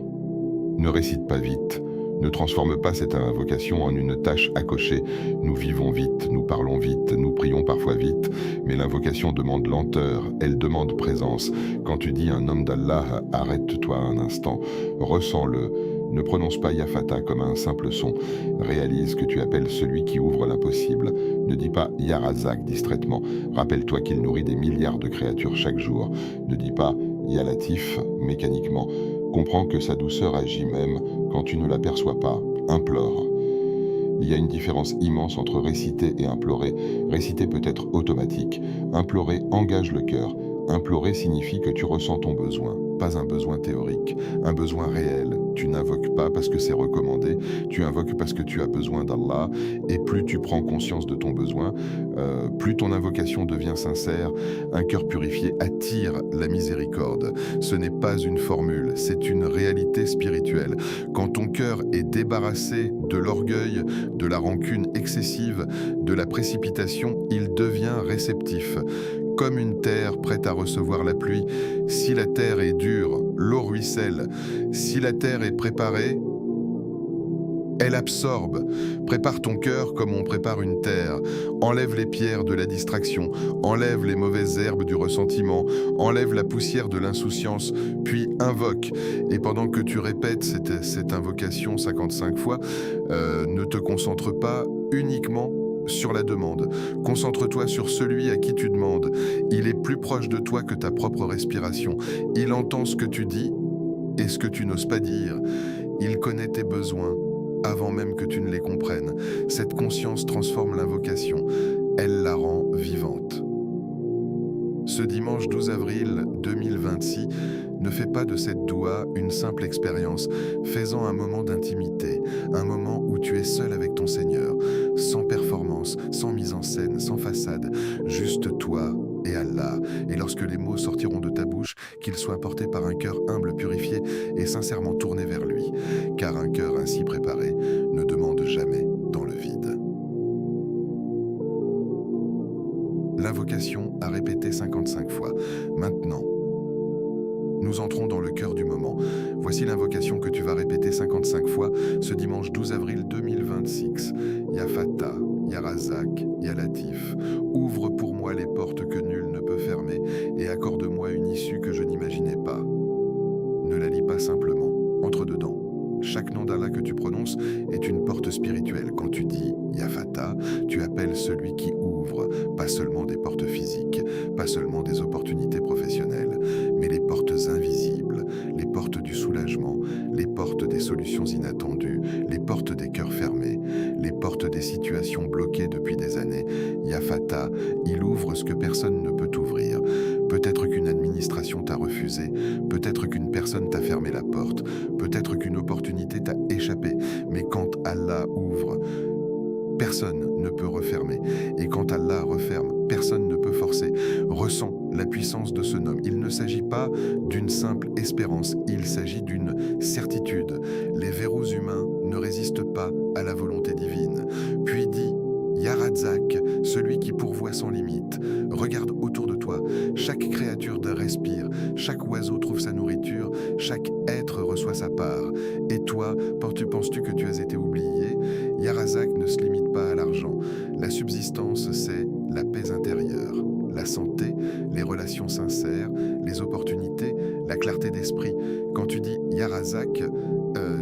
Ne récite pas vite. Ne transforme pas cette invocation en une tâche à cocher. Nous vivons vite, nous parlons vite, nous prions parfois vite, mais l'invocation demande lenteur, elle demande présence. Quand tu dis un homme d'Allah, arrête-toi un instant, ressens-le. Ne prononce pas Ya Fatah comme un simple son. Réalise que tu appelles celui qui ouvre l'impossible. Ne dis pas Ya Razak distraitement. Rappelle-toi qu'il nourrit des milliards de créatures chaque jour. Ne dis pas Ya Latif mécaniquement. Comprends que sa douceur agit même quand tu ne l'aperçois pas. Implore. Il y a une différence immense entre réciter et implorer. Réciter peut être automatique. Implorer engage le cœur. Implorer signifie que tu ressens ton besoin, pas un besoin théorique, un besoin réel. Tu n'invoques pas parce que c'est recommandé, tu invoques parce que tu as besoin d'Allah, et plus tu prends conscience de ton besoin, plus ton invocation devient sincère. Un cœur purifié attire la miséricorde. Ce n'est pas une formule, c'est une réalité spirituelle. Quand ton cœur est débarrassé de l'orgueil, de la rancune excessive, de la précipitation, il devient réceptif. Comme une terre prête à recevoir la pluie. Si la terre est dure, l'eau ruisselle. Si la terre est préparée, elle absorbe. Prépare ton cœur comme on prépare une terre. Enlève les pierres de la distraction, enlève les mauvaises herbes du ressentiment, enlève la poussière de l'insouciance, puis invoque. Et pendant que tu répètes cette invocation 55 fois, ne te concentre pas uniquement sur la demande. Concentre-toi sur celui à qui tu demandes. Il est plus proche de toi que ta propre respiration. Il entend ce que tu dis et ce que tu n'oses pas dire. Il connaît tes besoins avant même que tu ne les comprennes. Cette conscience transforme l'invocation. Elle la rend vivante. Ce dimanche 12 avril 2026, ne fais pas de cette doua une simple expérience. Fais-en un moment d'intimité, un moment où tu es seul avec ton Seigneur, sans performance, sans mise en scène, sans façade, juste toi et Allah. Et lorsque les mots sortiront de ta bouche, qu'ils soient portés par un cœur humble, purifié et sincèrement tourné vers lui. Car un cœur ainsi préparé ne demande jamais dans le vide. L'invocation à répéter 55 fois. Maintenant, nous entrons dans le cœur du moment. Voici l'invocation que tu vas répéter 55 fois ce dimanche 12 avril 2026. Ya Fatah, Ya Razak, Ya Latif. Ouvre pour moi les portes que nul ne peut fermer et accorde-moi une issue que je n'imaginais pas. Ne la lis pas simplement, entre dedans. Chaque nom d'Allah que tu prononces est une porte spirituelle. Quand tu dis Ya Fatah, tu appelles celui qui ouvre, pas seulement des portes physiques, pas seulement des opportunités professionnelles, mais les portes invisibles, les portes du soulagement, les portes des solutions inattendues, les portes des cœurs fermés, les portes des situations bloquées depuis des années. Ya Fatah, il ouvre ce que personne ne peut ouvrir. Peut-être qu'une administration t'a refusé, peut-être qu'une personne t'a fermé la porte, peut-être qu'une opportunité t'a échappé, mais quand Allah ouvre, personne ne peut refermer. Et quand Allah referme, personne ne peut forcer. Ressens la puissance de ce nom. Il ne s'agit pas d'une simple espérance, il s'agit d'une certitude. Les verrous humains ne résistent pas à la volonté divine. Puis dis Yarazak, celui qui pourvoit sans limite. Regarde autour de toi, chaque créature respire, chaque oiseau trouve sa nourriture, chaque être reçoit sa part. Et toi, penses-tu que tu as été oublié? Yarazak ne se limite pas à l'argent. La subsistance, c'est la paix intérieure, la santé, les relations sincères, les opportunités, la clarté d'esprit. Quand tu dis Yarazak,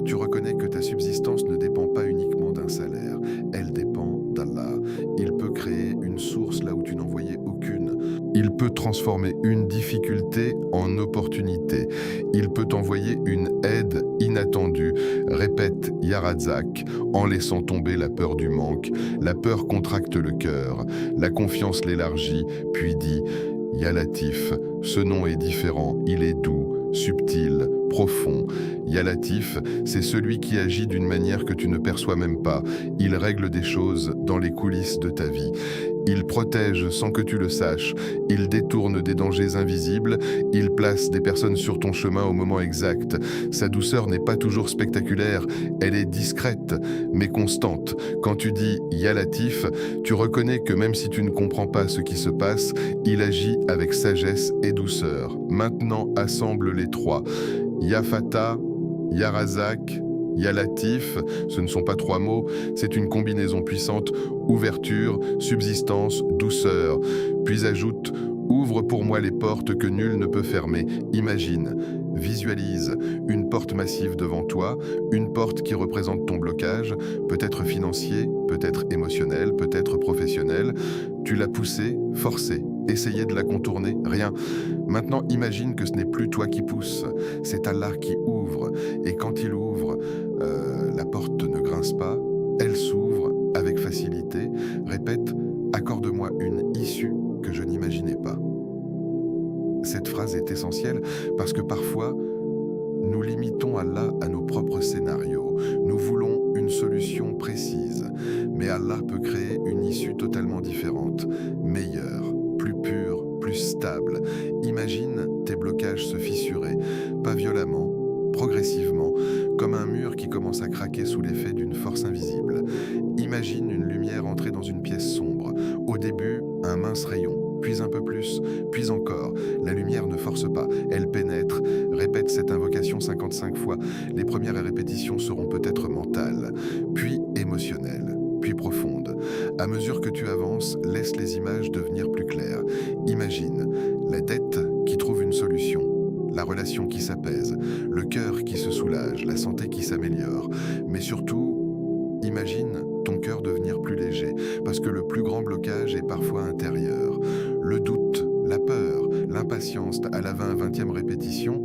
tu reconnais que ta subsistance ne dépend pas uniquement d'un salaire, elle dépend d'Allah. Il peut créer une source là où tu n'en voyais aucune. Il peut transformer une difficulté en opportunité. Il peut t'envoyer une aide inattendue. Répète Yarazak en laissant tomber la peur du manque. La peur contracte le cœur, la confiance l'élargit, puis dis Ya Latif, ce nom est différent, il est doux, subtil, profond. Ya Latif, c'est celui qui agit d'une manière que tu ne perçois même pas. Il règle des choses dans les coulisses de ta vie. Il protège sans que tu le saches. Il détourne des dangers invisibles. Il place des personnes sur ton chemin au moment exact. Sa douceur n'est pas toujours spectaculaire. Elle est discrète, mais constante. Quand tu dis Ya Latif, tu reconnais que même si tu ne comprends pas ce qui se passe, il agit avec sagesse et douceur. Maintenant, assemble les trois. Ya Fatah, Yarazak, Ya Latif, ce ne sont pas trois mots, c'est une combinaison puissante, ouverture, subsistance, douceur. Puis ajoute, ouvre pour moi les portes que nul ne peut fermer. Imagine, visualise une porte massive devant toi, une porte qui représente ton blocage, peut-être financier, peut-être émotionnel, peut-être professionnel. Tu l'as poussée, forcée. Essayer de la contourner, rien. Maintenant, imagine que ce n'est plus toi qui pousse, c'est Allah qui ouvre. Et quand il ouvre, la porte ne grince pas, elle s'ouvre avec facilité. Répète, accorde-moi une issue que je n'imaginais pas. Cette phrase est essentielle parce que parfois, nous limitons Allah à nos propres scénarios. Nous voulons une solution précise, mais Allah peut créer une issue totalement différente, meilleure, plus pure, plus stable. Imagine tes blocages se fissurer, pas violemment, progressivement, comme un mur qui commence à craquer sous l'effet d'une force invisible. Imagine une lumière entrer dans une pièce sombre. Au début, un mince rayon, puis un peu plus, puis encore. La lumière ne force pas, elle pénètre. Répète cette invocation 55 fois. Les premières répétitions seront peut-être mentales, puis émotionnelles, puis profondes. À mesure que tu avances, laisse les images devenir plus claires. Imagine la dette qui trouve une solution, la relation qui s'apaise, le cœur qui se soulage, la santé qui s'améliore. Mais surtout, imagine ton cœur devenir plus léger, parce que le plus grand blocage est parfois intérieur. Le doute, la peur, l'impatience, à la 20e répétition,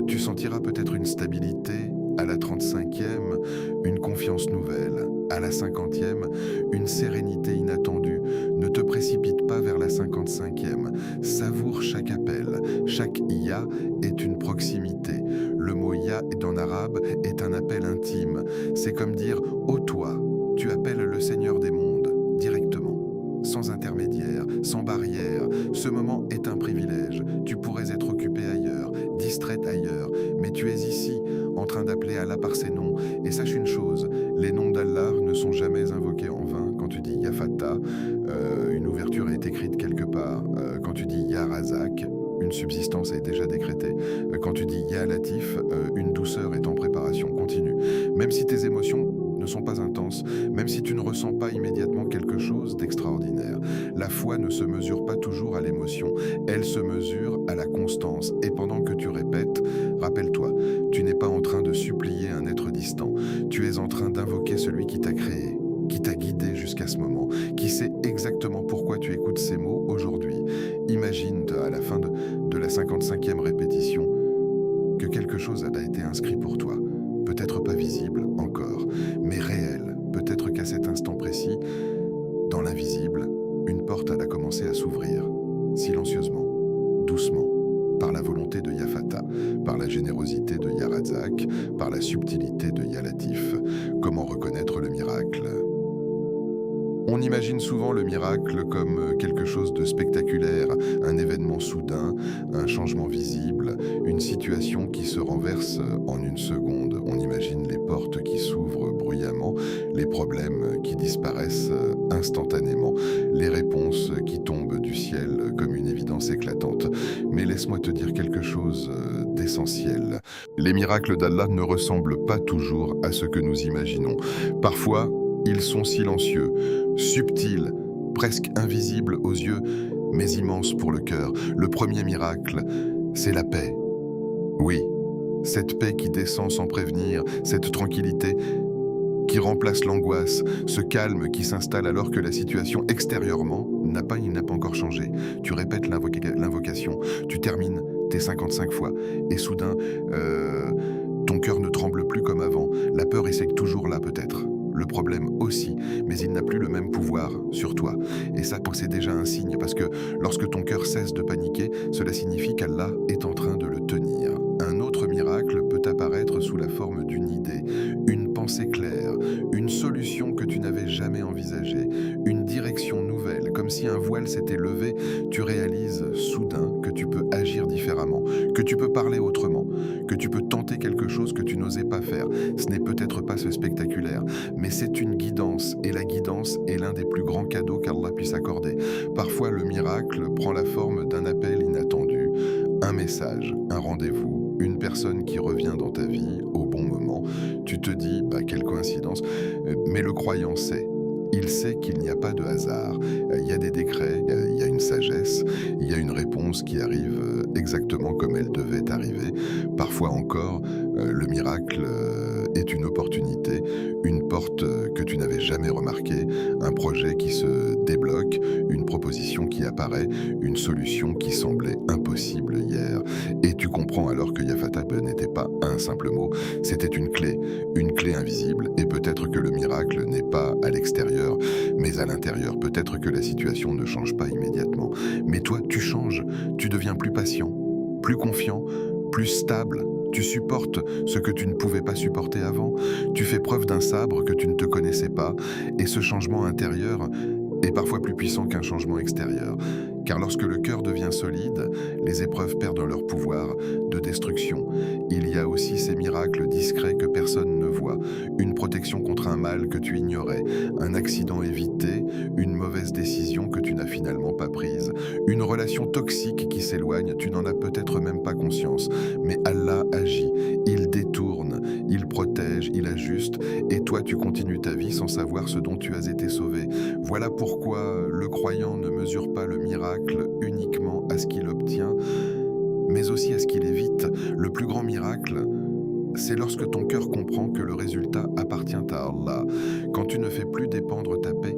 tu sentiras peut-être une stabilité. À la 35e, une confiance nouvelle. À la 50e, une sérénité inattendue. Ne te précipite pas vers la 55e. Savoure chaque appel. Chaque Ya est une proximité. Le mot Ya en arabe est un appel intime. C'est comme dire « Ô toi », tu appelles le Seigneur des mondes directement, sans intermédiaire, sans barrière. Ce moment est un privilège. Tu pourrais être occupé ailleurs, distraite ailleurs, mais tu es ici, en train d'appeler Allah par ses noms. Et sache une chose, les noms d'Allah ne sont jamais invoqués en vain. Quand tu dis Ya Fatah, une ouverture est écrite quelque part. Quand tu dis Ya Razak, une subsistance est déjà décrétée. Quand tu dis Ya Latif, une douceur est en préparation continue. Même si tes émotions ne sont pas intenses, même si tu ne ressens pas immédiatement quelque chose d'extraordinaire. La foi ne se mesure pas toujours à l'émotion, elle se mesure à la constance. Et pendant que tu répètes, rappelle-toi, tu n'es pas en train de supplier un être distant, tu es en train d'invoquer celui qui t'a créé, qui t'a guidé jusqu'à ce moment, qui sait exactement pourquoi tu écoutes ces mots aujourd'hui. Imagine à la fin de la 55e répétition que quelque chose a été inscrit pour toi. Peut-être pas visible encore, mais réel. Peut-être qu'à cet instant précis, dans l'invisible, une porte a commencé à s'ouvrir, silencieusement, doucement, par la volonté de Ya Fatah, par la générosité de Ya Razak, par la subtilité de Ya Latif. Comment reconnaître le miracle ? On imagine souvent le miracle comme quelque chose de spectaculaire, un événement soudain, un changement visible, une situation qui se renverse en une seconde. On imagine les portes qui s'ouvrent bruyamment, les problèmes qui disparaissent instantanément, les réponses qui tombent du ciel comme une évidence éclatante. Mais laisse-moi te dire quelque chose d'essentiel. Les miracles d'Allah ne ressemblent pas toujours à ce que nous imaginons. Parfois, ils sont silencieux, subtils, presque invisibles aux yeux, mais immenses pour le cœur. Le premier miracle, c'est la paix. Oui, cette paix qui descend sans prévenir, cette tranquillité qui remplace l'angoisse, ce calme qui s'installe alors que la situation extérieurement il n'a pas encore changé. Tu répètes l'invocation, tu termines tes 55 fois, et soudain, ton cœur ne tremble plus comme avant. La peur est toujours là peut-être. Le problème aussi, mais il n'a plus le même pouvoir sur toi. Et ça, c'est déjà un signe, parce que lorsque ton cœur cesse de paniquer, cela signifie qu'Allah est en train de le tenir. Un autre miracle peut apparaître sous la forme d'une idée, une pensée claire, une solution que tu n'avais jamais envisagée, une direction nouvelle, comme si un voile s'était levé. Tu réalises soudain que tu peux agir différemment, que tu peux parler autrement, que tu peux tenter quelque chose que tu n'osais pas faire. Ce n'est peut-être pas ce spectaculaire, mais c'est une guidance, et la guidance est l'un des plus grands cadeaux qu'Allah puisse accorder. Parfois, le miracle prend la forme d'un appel inattendu, un message, un rendez-vous, une personne qui revient dans ta vie au bon moment. Tu te dis, quelle coïncidence, mais le croyant sait. Il sait qu'il n'y a pas de hasard. Il y a des décrets, il y a une sagesse, il y a une réponse qui arrive exactement comme elle devait arriver. Parfois encore, le miracle est une opportunité, une porte que tu n'avais jamais remarquée, un projet qui se débloque, une proposition qui apparaît, une solution qui semblait impossible hier. Et tu comprends alors que Yafatab n'était pas un simple mot, c'était une clé invisible, et peut-être que le miracle n'est pas à l'extérieur, mais à l'intérieur. Peut-être que la situation ne change pas immédiatement. Mais toi, tu changes, tu deviens plus patient, plus confiant, plus stable. Tu supportes ce que tu ne pouvais pas supporter avant. Tu fais preuve d'un sabre que tu ne te connaissais pas. Et ce changement intérieur est parfois plus puissant qu'un changement extérieur. Car lorsque le cœur devient solide, les épreuves perdent leur pouvoir de destruction. Il y a aussi ces miracles discrets que personne ne voit. Une protection contre un mal que tu ignorais, un accident évité, une mauvaise décision que tu n'as finalement pas prise, une relation toxique qui s'éloigne, tu n'en as peut-être même pas conscience. Mais Allah agit, il détourne, il protège, il ajuste, et toi tu continues ta vie sans savoir ce dont tu as été sauvé. Voilà pourquoi le croyant ne mesure pas le miracle uniquement à ce qu'il obtient, mais aussi à ce qu'il évite. Le plus grand miracle, c'est lorsque ton cœur comprend que le résultat appartient à Allah, quand tu ne fais plus dépendre ta paix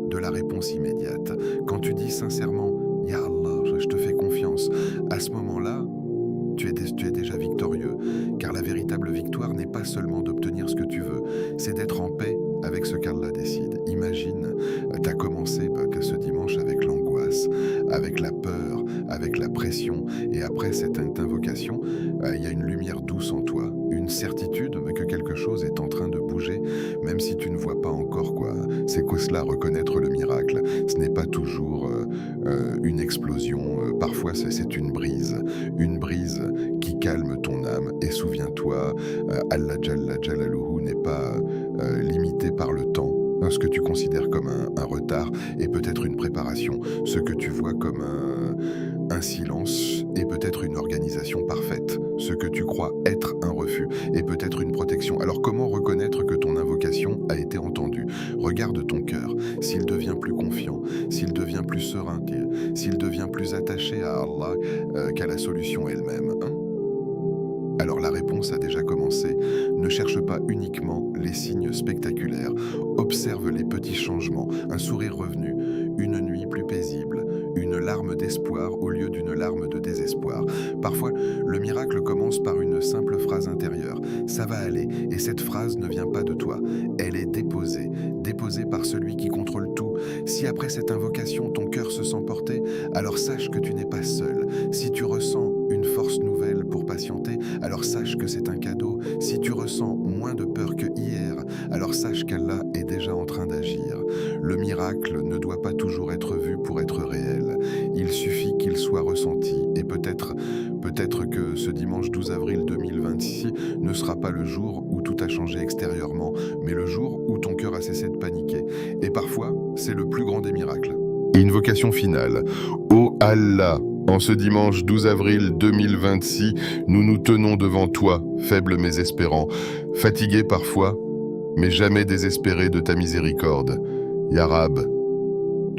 de la réponse immédiate, quand tu dis sincèrement « Ya Allah, je te fais confiance », à ce moment-là, tu es déjà victorieux, car la véritable victoire n'est pas seulement d'obtenir ce que tu veux, c'est d'être en paix avec ce qu'Allah décide. Imagine, tu as commencé ce dimanche avec l'angoisse, avec la peur, avec la pression, et après cette invocation, il y a une lumière douce en toi, une certitude que quelque chose est en train de bouger, même si tu ne vois pas encore quoi. C'est quoi cela, reconnaître le miracle? Ce n'est pas toujours une explosion, parfois c'est une brise qui calme ton âme. Et souviens-toi, Allah Jalla Jalaluhu n'est pas limité par le temps. Ce que tu considères comme un retard est peut-être une préparation. Ce que tu vois comme un silence est peut-être une organisation parfaite. Ce que tu crois être un refus est peut-être une protection. Alors comment reconnaître que ton invocation a été entendue? Regarde ton cœur, s'il devient plus confiant, s'il devient plus serein, s'il devient plus attaché à Allah qu'à la solution elle-même. Alors la réponse a déjà commencé. Ne cherche pas uniquement les signes spectaculaires. Observe les petits changements. Un sourire revenu, une nuit plus paisible, une larme d'espoir au lieu d'une larme de désespoir. Parfois, le miracle commence par une simple phrase intérieure. Ça va aller, et cette phrase ne vient pas de toi. Elle est déposée par celui qui contrôle tout. Si après cette invocation, ton cœur se sent porté, alors sache que tu n'es pas seul. Si tu ressens une force nouvelle pour patienter, alors sache que c'est un cadeau. Si tu ressens moins de peur que hier, alors sache qu'Allah est déjà en train d'agir. Le miracle ne doit pas toujours être vu pour être réel. Il suffit qu'il soit ressenti, et peut-être Peut-être que ce dimanche 12 avril 2026 ne sera pas le jour où tout a changé extérieurement, mais le jour où ton cœur a cessé de paniquer. Et parfois, c'est le plus grand des miracles. Invocation finale. Ô Allah, en ce dimanche 12 avril 2026, nous nous tenons devant toi, faibles mais espérants, fatigués parfois, mais jamais désespérés de ta miséricorde. Ya Rab,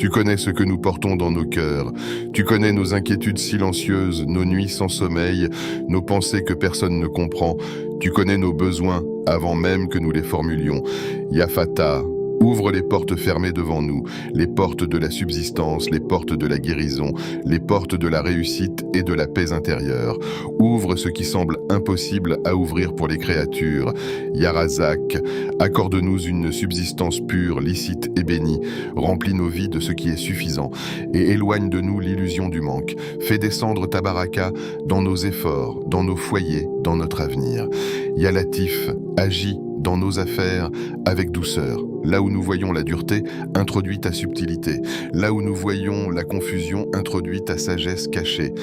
tu connais ce que nous portons dans nos cœurs, tu connais nos inquiétudes silencieuses, nos nuits sans sommeil, nos pensées que personne ne comprend, tu connais nos besoins avant même que nous les formulions. Ya Fatah, ouvre les portes fermées devant nous, les portes de la subsistance, les portes de la guérison, les portes de la réussite et de la paix intérieure. Ouvre ce qui semble impossible à ouvrir pour les créatures. Ya Razak, accorde-nous une subsistance pure, licite et bénie. Remplis nos vies de ce qui est suffisant et éloigne de nous l'illusion du manque. Fais descendre ta baraka dans nos efforts, dans nos foyers, dans notre avenir. Ya Latif, agis dans nos affaires avec douceur. Là où nous voyons la dureté, introduis ta subtilité. Là où nous voyons la confusion, introduis ta sagesse cachée.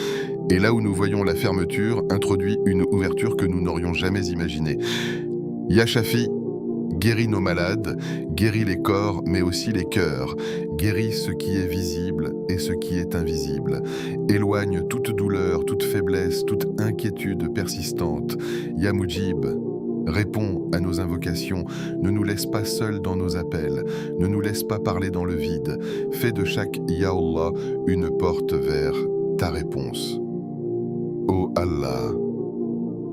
Et là où nous voyons la fermeture, introduis une ouverture que nous n'aurions jamais imaginée. Ya Shafi, guéris nos malades, guéris les corps, mais aussi les cœurs. Guéris ce qui est visible et ce qui est invisible. Éloigne toute douleur, toute faiblesse, toute inquiétude persistante. Ya Mujib, réponds à nos invocations, ne nous laisse pas seuls dans nos appels, ne nous laisse pas parler dans le vide. Fais de chaque Ya Allah une porte vers ta réponse. Ô Allah,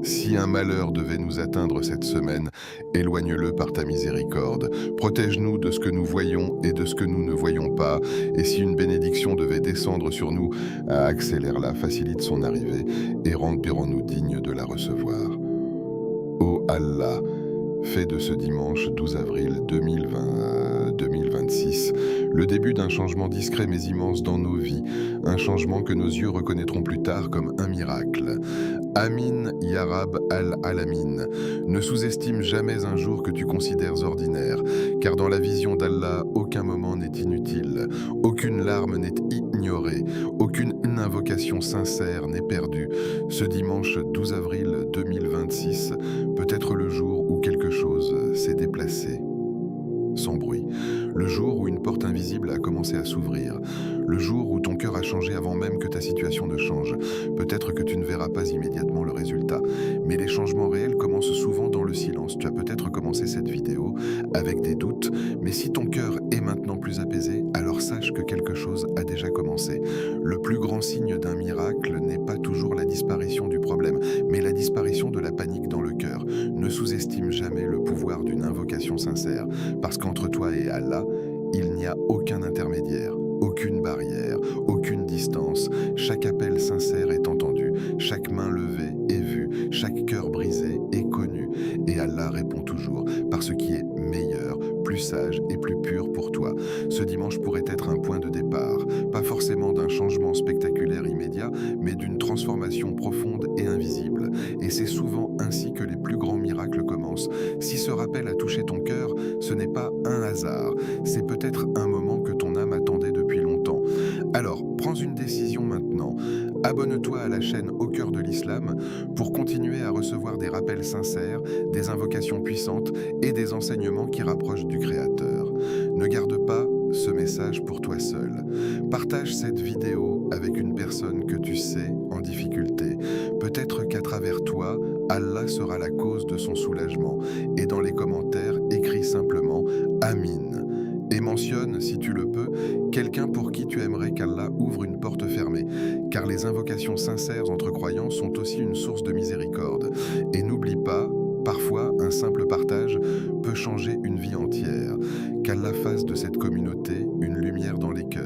si un malheur devait nous atteindre cette semaine, éloigne-le par ta miséricorde. Protège-nous de ce que nous voyons et de ce que nous ne voyons pas. Et si une bénédiction devait descendre sur nous, accélère-la, facilite son arrivée et rends-nous dignes de la recevoir. Ô Allah, fais de ce dimanche 12 avril 2026 le début d'un changement discret mais immense dans nos vies, un changement que nos yeux reconnaîtront plus tard comme un miracle. Amin Ya Rab al-Alamin. Ne sous-estime jamais un jour que tu considères ordinaire, car dans la vision d'Allah, aucun moment n'est inutile, aucune larme n'est ignorée, aucune invocation sincère n'est perdue. Ce dimanche 12 avril 2026 peut être le jour où quelque chose s'est déplacé sans bruit, le jour où une porte invisible a commencé à s'ouvrir, le jour où ton cœur a changé avant même que ta situation ne change. Peut-être que tu ne verras pas immédiatement le résultat, mais les changements réels commencent souvent dans le silence. Tu as peut-être commencé cette vidéo avec des doutes, mais si ton cœur est maintenant plus apaisé, alors sache que quelque chose a déjà commencé. Le plus grand signe d'un miracle n'est pas toujours la disparition du problème, mais la disparition de la panique dans le cœur. Ne sous-estime jamais le pouvoir d'une invocation sincère, parce qu'entre toi et Allah, il n'y a aucun intermédiaire, aucune barrière, aucune distance. Chaque appel sincère est entendu, chaque main levée est vue, chaque cœur brisé est connu. Et Allah répond toujours par ce qui est meilleur, plus sage et plus pur pour toi. Ce dimanche pourrait être un point de départ, pas forcément d'un changement spectaculaire immédiat, mais d'une transformation profonde et invisible. Et c'est souvent ainsi que les plus grands miracles commencent. Si ce rappel a touché ton cœur, ce n'est pas un hasard, c'est peut-être un moment que ton âme attendait depuis longtemps. Alors, prends une décision maintenant. Abonne-toi à la chaîne Au cœur de l'Islam pour continuer à recevoir des rappels sincères, des invocations puissantes et des enseignements qui rapprochent du Créateur. Ne garde pas ce message pour toi seul. Partage cette vidéo avec une personne que tu sais en difficulté. Peut-être qu'à travers toi, Allah sera la cause de son soulagement. Et dans les commentaires, écris simplement « Amin ». Et mentionne, si tu le peux, quelqu'un pour qui tu aimerais qu'Allah ouvre une porte fermée, car les invocations sincères entre croyants sont aussi une source de miséricorde. Et n'oublie pas, parfois, un simple partage peut changer une vie entière. Qu'Allah fasse de cette communauté une lumière dans les cœurs.